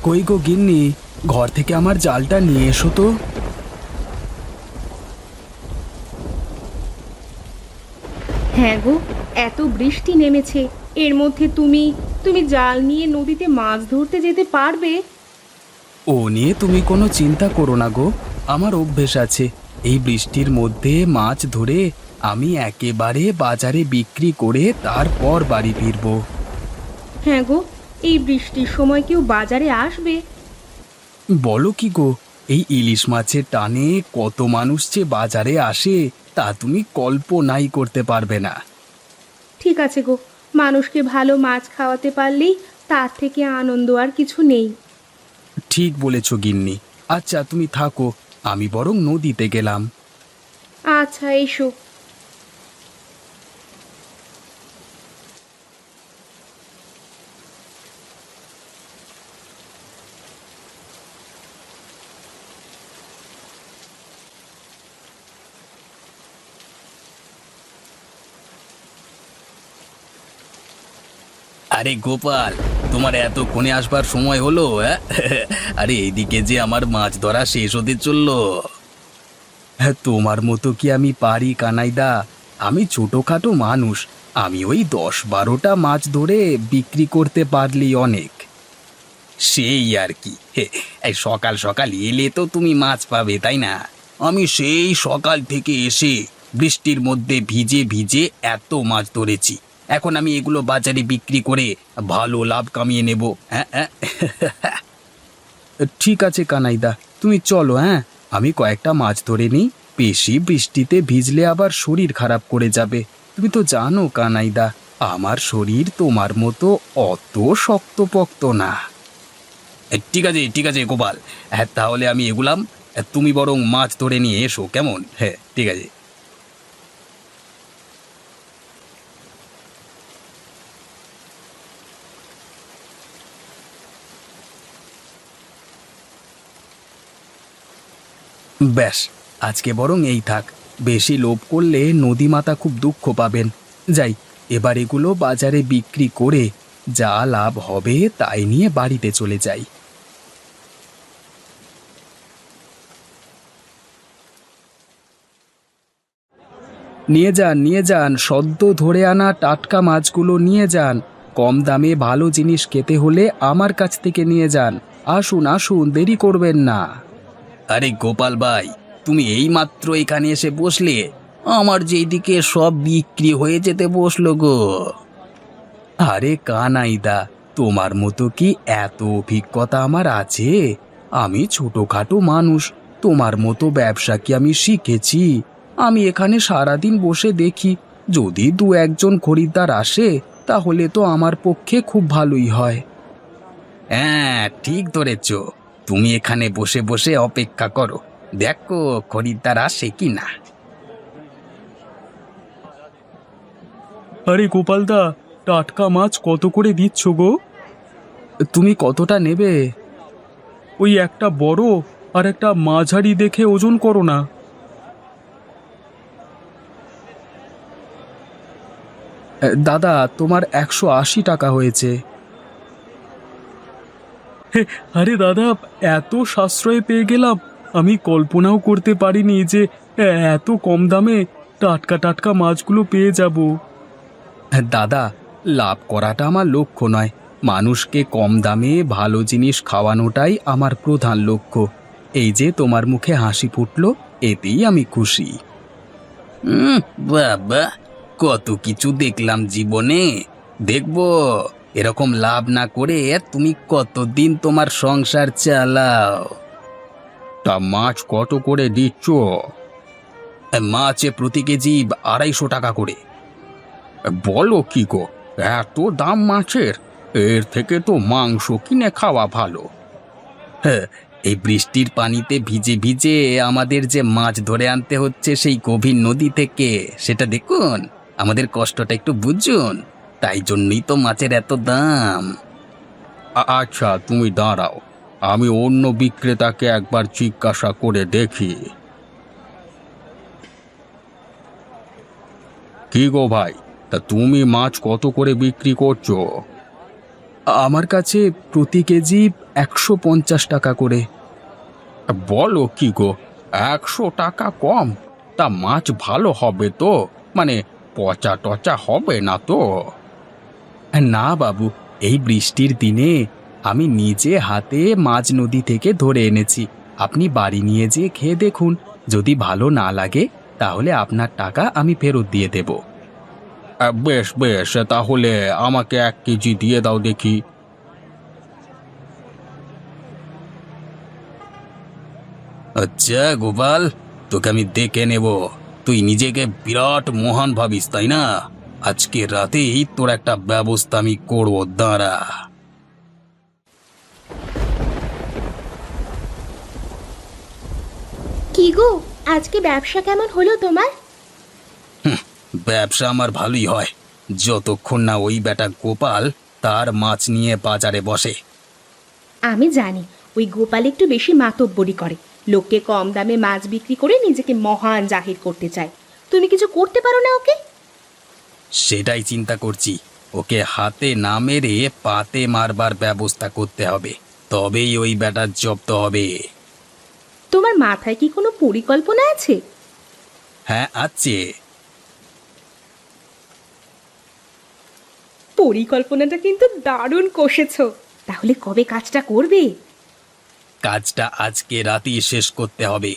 কই গো গিন্নি, ঘর থেকে আমার জালটা নিয়ে এসো তো। হ্যাঁ গো, এত বৃষ্টি নেমেছে, এর মধ্যে তুমি তুমি জাল নিয়ে নদীতে মাছ ধরতে যেতে পারবে? ও নিয়ে তুমি কোনো চিন্তা করো না গো। আমার অভ্যেস আছে, এই বৃষ্টির মধ্যে মাছ ধরে আমি একেবারে বাজারে বিক্রি করে তারপর বাড়ি ফিরবো। হ্যাঁ গো, এই বৃষ্টির সময় কেউ বাজারে আসবে? বলো কি গো, এই ইলিশ মাছের টানে কত মানুষ যে বাজারে আসে তা তুমি কল্পনাই করতে পারবে না। ঠিক আছে গো, মানুষকে ভালো মাছ খাওয়াতে পারলেই তার থেকে আনন্দ আর কিছু নেই। ঠিক বলেছ গিন্নি। আচ্ছা তুমি থাকো, আমি বরং নদীতে গেলাম। আচ্ছা, এসো। আরে গোপাল, তোমার এতক্ষণে আসবার সময় হলো? আরে এইদিকে যে আমার মাছ ধরা শেষ হতে চললো। হ্যাঁ, তোমার মতো কি আমি পারি কানাইদা? আমি ছোটখাটো মানুষ, আমি ওই 10-12টা মাছ ধরে বিক্রি করতে পারলি অনেক। সেই আর কি। এই সকাল সকাল এলে তো তুমি মাছ পাবে, তাই না? আমি সেই সকাল থেকে এসে বৃষ্টির মধ্যে ভিজে ভিজে এত মাছ ধরেছি। এখন আমি এগুলো বাজারে বিক্রি করে ভালো লাভ কামিয়ে নেব। হ্যাঁ হ্যাঁ। ঠিক আছে কানাইদা, তুমি চলো। হ্যাঁ, আমি কয়েকটা মাছ ধরে নিই। বেশি বৃষ্টিতে ভিজলে আবার শরীর খারাপ করে যাবে। তুমি তো জানো কানাইদা, আমার শরীর তোমার মতো অত শক্তপোক্ত না। ঠিক আছে ঠিক আছে গোপাল, হ্যাঁ তাহলে আমি এগুলাম। তুমি বরং মাছ ধরে নিয়ে এসো, কেমন? হ্যাঁ ঠিক আছে। ব্যাস, আজকে বরং এই থাক। বেশি লোভ করলে নদীমাতা খুব দুঃখ পাবেন। যাই, এবার এগুলো বাজারে বিক্রি করে যা লাভ হবে তাই নিয়ে বাড়িতে চলে যাই। নিয়ে যান নিয়ে যান, সদ্য ধরে আনা টাটকা মাছগুলো নিয়ে যান। কম দামে ভালো জিনিস খেতে হলে আমার কাছ থেকে নিয়ে যান। আসুন আসুন, দেরি করবেন না। আরে গোপাল ভাই, তুমি এইমাত্র এখানে এসে বসলে, আমার যেদিকে সব বিক্রি হয়ে যেতে বসলো গো। আরে কানাইদা, তোমার মতো কি এত অভিজ্ঞতা আমার আছে? আমি ছোটখাটো মানুষ, তোমার মতো ব্যবসা কি আমি শিখেছি? আমি এখানে সারাদিন বসে দেখি, যদি 2-1 জন খরিদ্দার আসে তাহলে তো আমার পক্ষে খুব ভালোই হয়। হ্যাঁ ঠিক ধরেছ, তুমি এখানে বসে বসে অপেক্ষা করো, দেখো খরিদ্দার আসে কি না। আরে গোপালদা, টাটকা মাছ কত করে দিচ্ছ গো? তুমি কতটা নেবে? ওই একটা বড় আর একটা মাঝারি দেখে ওজন করো না। দাদা, তোমার 180 টাকা হয়েছে। আরে দাদা, এত সাশ্রয়ে পেয়ে গেলাম। আমি কল্পনাও করতে পারিনি যে এত কম দামে টাটকা টাটকা মাছগুলো পেয়ে যাব। দাদা, লাভ করাটা আমার লক্ষ্য নয়, মানুষকে কম দামে ভালো জিনিস খাওয়ানোটাই আমার প্রধান লক্ষ্য। এই যে তোমার মুখে হাসি ফুটলো, এতেই আমি খুশি। বাবা, কত কিছু দেখলাম জীবনে, দেখবো এরকম লাভ না করে তুমি কতদিন তোমার সংসার চালাও। তা মাছ কত করে দিচ্ছ? মাছে প্রতি কেজি 250 টাকা করে। বলো কি গো, এত দাম মাছের? এর থেকে তো মাংস কিনে খাওয়া ভালো। হ্যাঁ, এই বৃষ্টির পানিতে ভিজে ভিজে আমাদের যে মাছ ধরে আনতে হচ্ছে সেই গভীর নদী থেকে, সেটা দেখুন, আমাদের কষ্টটা একটু বুঝুন। তাই জন্যই তো মাছের এত দাম। আচ্ছা তুমি দাঁড়াও, আমি অন্য বিক্রেতাকে একবার জিজ্ঞাসা করে দেখি। কি গো ভাই, তা তুমি মাছ কত করে বিক্রি করছো? আমার কাছে প্রতি কেজি 150 টাকা করে। বলো কি গো, 100 টাকা কম? তা মাছ ভালো হবে তো? মানে পচা টচা হবে না তো? না বাবু, এই বৃষ্টির দিনে আমি নিজে হাতে মাছ নদী থেকে ধরে এনেছি। আপনি বাড়ি নিয়ে যেয়ে খেয়ে দেখুন, যদি ভালো না লাগে তাহলে আপনার টাকা আমি ফেরত দিয়ে দেব। বেশ বেশ, তাহলে আমাকে 1 কেজি দিয়ে দাও দেখি। আচ্ছা গোপাল, তোকে আমি দেখে নেব। তুই নিজেকে বিরাট মহান ভাবিস তাই না? আজকে রাতেই তোর একটা ব্যবস্থা আমি করব, দাঁড়া। কি গো, আজকে ব্যবসা কেমন হলো তোমার? ব্যবসা আমার ভালোই হয়, যতক্ষণ না ওই বেটা গোপাল তার মাছ নিয়ে বাজারে বসে। আমি জানি ওই গোপাল একটু বেশি মাতব্বরি করে, লোককে কম দামে মাছ বিক্রি করে নিজেকে মহান জাহির করতে চায়। তুমি কিছু করতে পারো না ওকে? সেটাই চিন্তা করছি, ওকে হাতে না মেরে পাতে মারবার ব্যবস্থা করতে হবে, তবেই ওই বেটা জব্দ হবে। তোমার মাথায় কি কোনো পরিকল্পনা আছে? হ্যাঁ আছে। পরিকল্পনাটা কিন্তু দারুণ কষেছো। তাহলে কবে কাজটা করবে? কাজটা আজকে রাতেই শেষ করতে হবে।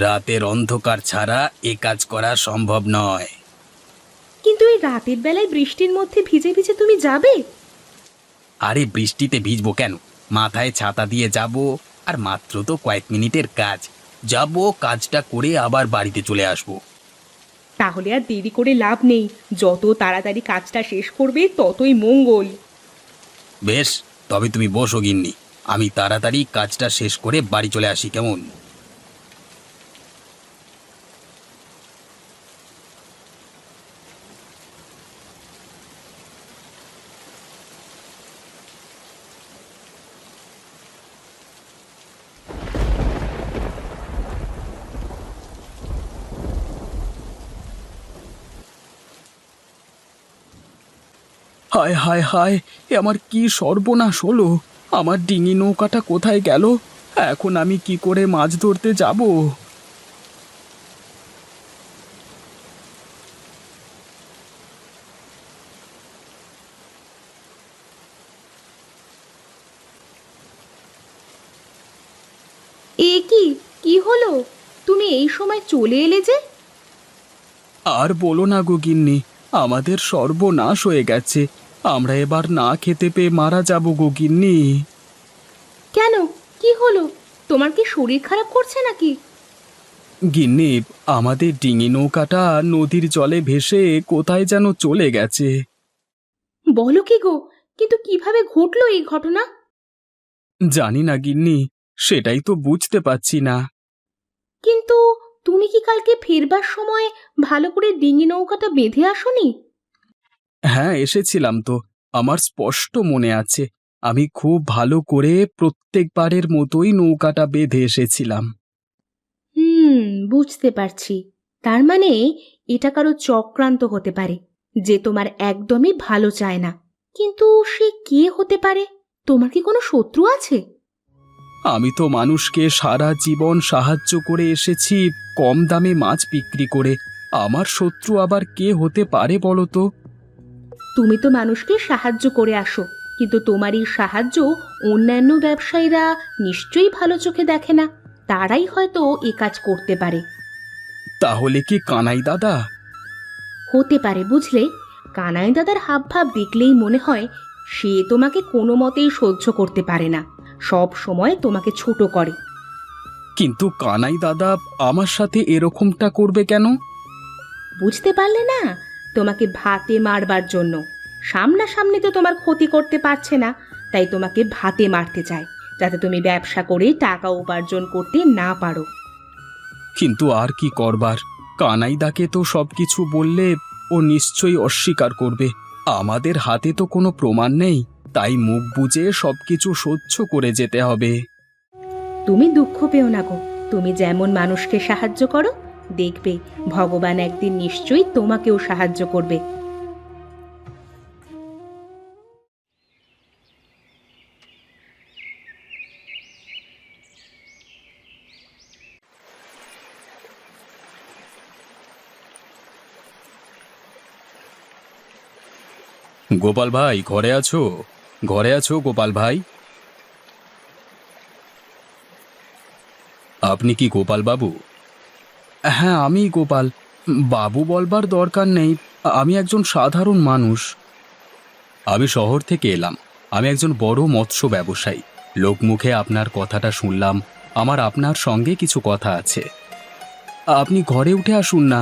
রাতের অন্ধকার ছাড়া এ কাজ করা সম্ভব নয়। কিন্তু এই রাতের বেলায় বৃষ্টির মধ্যে ভিজে ভিজে তুমি যাবে? আরে বৃষ্টিতে ভিজবো কেন? মাথায় ছাতা দিয়ে যাব, আর মাত্র তো কয়েক মিনিটের কাজ। যাব, কাজটা করে আবার বাড়িতে চলে আসব। তাহলে আর দেরি করে লাভ নেই, যত তাড়াতাড়ি কাজটা শেষ করবে ততই মঙ্গল। বেশ, তবে তুমি বসো গিন্নি, আমি তাড়াতাড়ি কাজটা শেষ করে বাড়ি চলে আসি, কেমন? হায় হায় হায়, এ আমার কি সর্বনাশ হলো! আমার ডিঙি নৌকাটা কোথায় গেল? এখন আমি কি করে মাছ ধরতে যাব? এ কি, কি হলো? তুমি এই সময় চলে এলে যে? আর বলো না গো গিন্নি, আমাদের সর্বনাশ হয়ে গেছে। আমরা এবার না খেতে পেয়ে মারা যাব গো গিন্নি। কেন, কি হলো? তোমার কি শরীর খারাপ করছে নাকি? গিন্নি, আমাদের ডিঙি নৌকাটা নদীর জলে ভেসে কোথায় যেন চলে গেছে। বলো কি গো, কিন্তু কিভাবে ঘটলো এই ঘটনা? জানি না গিন্নি, সেটাই তো বুঝতে পারছি না। কিন্তু তুমি কি কালকে ফেরবার সময় ভালো করে ডিঙি নৌকাটা বেঁধে আসোনি? হ্যাঁ এসেছিলাম তো, আমার স্পষ্ট মনে আছে। আমি খুব ভালো করে প্রত্যেকবারের মতোই নৌকাটা বেঁধে এসেছিলাম। বুঝতে পারছি। তার মানে এটা কারো চক্রান্ত হতে পারে, যে তোমার একদমই ভালো চায় না। কিন্তু সে কে হতে পারে? তোমার কি কোনো শত্রু আছে? আমি তো মানুষকে সারা জীবন সাহায্য করে এসেছি, কম দামে মাছ বিক্রি করে। আমার শত্রু আবার কে হতে পারে বলো তো? তুমি তো মানুষকে সাহায্য করে আসো, কিন্তু তোমার এই সাহায্য অন্যান্য ব্যবসায়ীরা নিশ্চয়ই ভালো চোখে দেখে না। তারাই হয়তো এ কাজ করতে পারে। তাহলে কি কানাই দাদা? হতে পারে, বুঝলে। কানাই দাদার হাবভাব দেখলেই মনে হয় সে তোমাকে কোনো মতেই সহ্য করতে পারে না, সব সময় তোমাকে ছোট করে। কিন্তু কানাই দাদা আমার সাথে এরকমটা করবে কেন? বুঝতে পারলে না? তোমাকে ভাতে মারবার জন্য। সামনাসামনি তো তোমার ক্ষতি করতে পারছে না, তাই তোমাকে ভাতে মারতে চায়, যাতে তুমি ব্যবসা করে টাকা উপার্জন করতে না পারো। কিন্তু আর কি করবার? কানাইদাকে তো সবকিছু বললে ও নিশ্চয়ই অস্বীকার করবে। আমাদের হাতে তো কোনো প্রমাণ নেই, তাই মুখ বুজে সবকিছু সহ্য করে যেতে হবে। তুমি দুঃখ পেও না গো, তুমি যেমন মানুষকে সাহায্য করো, দেখবে ভগবান একদিন নিশ্চয়ই তোমাকেও সাহায্য করবে। গোপাল ভাই ঘরে আছো? ঘরে আছো গোপাল ভাই? আপনি কি গোপাল বাবু? হ্যাঁ, আমি গোপাল বাবু। বলবার দরকার নেই, আমি একজন সাধারণ মানুষ। আমি শহর থেকে এলাম। আমি একজন বড় মৎস্য ব্যবসায়ী। লোকমুখে আপনার কথাটা শুনলাম। আমার আপনার সঙ্গে কিছু কথা আছে। আপনি ঘরে উঠে আসুন না।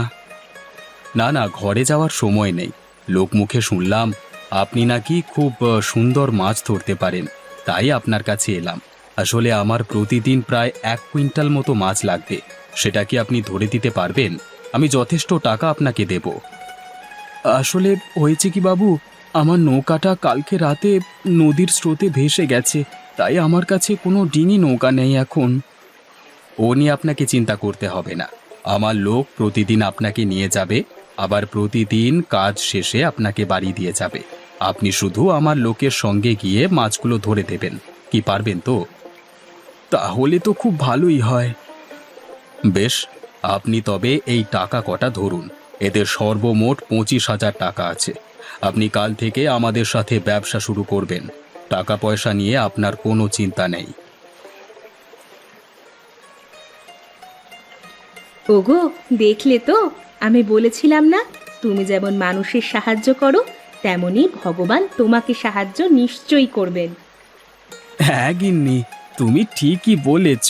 না না, ঘরে যাওয়ার সময় নেই। লোকমুখে শুনলাম আপনি নাকি খুব সুন্দর মাছ ধরতে পারেন, তাই আপনার কাছে এলাম। আসলে আমার প্রতিদিন প্রায় 1 কুইন্টাল মতো মাছ লাগবে। সেটা কি আপনি ধরে দিতে পারবেন? আমি যথেষ্ট টাকা আপনাকে দেব। আসলে হয়েছে কি বাবু, আমার নৌকাটা কালকে রাতে নদীর স্রোতে ভেসে গেছে, তাই আমার কাছে কোনো ডিঙি নৌকা নেই এখন। ও নিয়ে আপনাকে চিন্তা করতে হবে না। আমার লোক প্রতিদিন আপনাকে নিয়ে যাবে, আবার প্রতিদিন কাজ শেষে আপনাকে বাড়ি দিয়ে যাবে। আপনি শুধু আমার লোকের সঙ্গে গিয়ে মাছগুলো ধরে দেবেন। কি পারবেন তো? তাহলে তো খুব ভালোই হয়। বেশ, আপনি তবে এই টাকা কটা ধরুন। এদের সর্বমোট 25,000 টাকা আছে। আপনি কাল থেকে আমাদের সাথে ব্যবসা শুরু করবেন। টাকা পয়সা নিয়ে আপনার কোনো চিন্তা নেই। ওগো, দেখলে তো, আমি বলেছিলাম না, তুমি যেমন মানুষের সাহায্য করো, তেমনি ভগবান তোমাকে সাহায্য নিশ্চয়ই করবেন। হ্যাঁ গিন্নি, তুমি ঠিকই বলেছ।